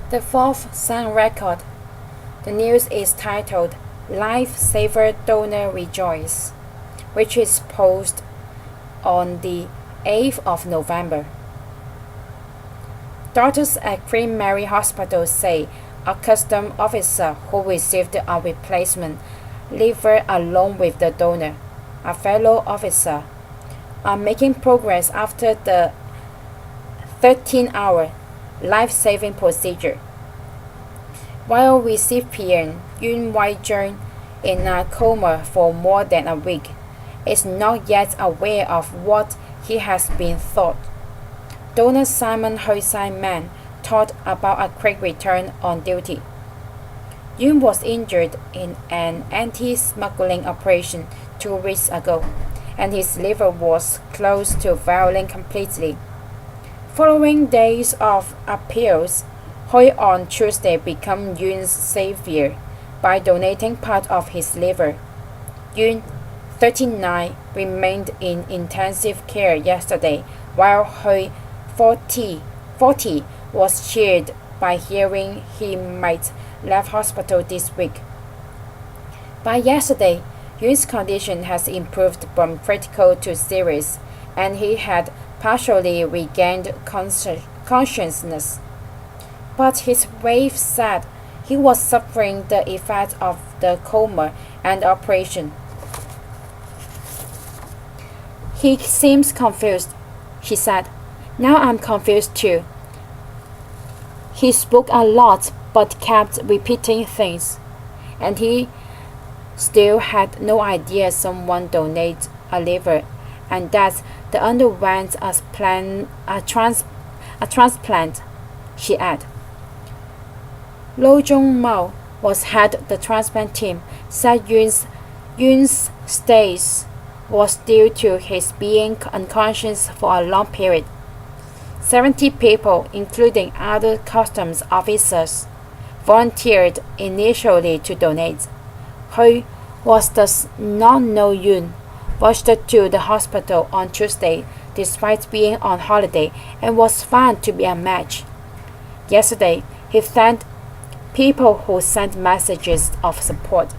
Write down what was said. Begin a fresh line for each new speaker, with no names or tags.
The fourth Sun record. The news is titled Life Saver Donor Rejoice, which is posted on the 8th of November. Doctors at Queen Mary Hospital say a customs officer who received a replacement liver along with the donor, a fellow officer, are making progress after the 13-hour life-saving procedure. While recipient Yun Wai-jung, in a coma for more than a week, is not yet aware of what he has been thought, donor Simon Hoi-sai-man thought about a quick return on duty. Yun was injured in an anti-smuggling operation 2 weeks ago, and his liver was close to failing completely. Following days of appeals, Hoi on Tuesday became Yun's savior by donating part of his liver. Yun, 39, remained in intensive care yesterday, while Hoi, 40, was cheered by hearing he might leave hospital this week. By yesterday, Yun's condition has improved from critical to serious, and he had partially regained consciousness. But his wife said he was suffering the effects of the coma and operation. He seems confused, she said. Now I'm confused too. He spoke a lot but kept repeating things, and he still had no idea someone donated a liver and that they underwent a transplant, she added. Lo Jong-mao was head of the transplant team, said Yun's state was due to his being unconscious for a long period. 70 people, including other customs officers, volunteered initially to donate. Hui was thus not known Yun, rushed to the hospital on Tuesday despite being on holiday and was found to be a match. Yesterday, he thanked people who sent messages of support.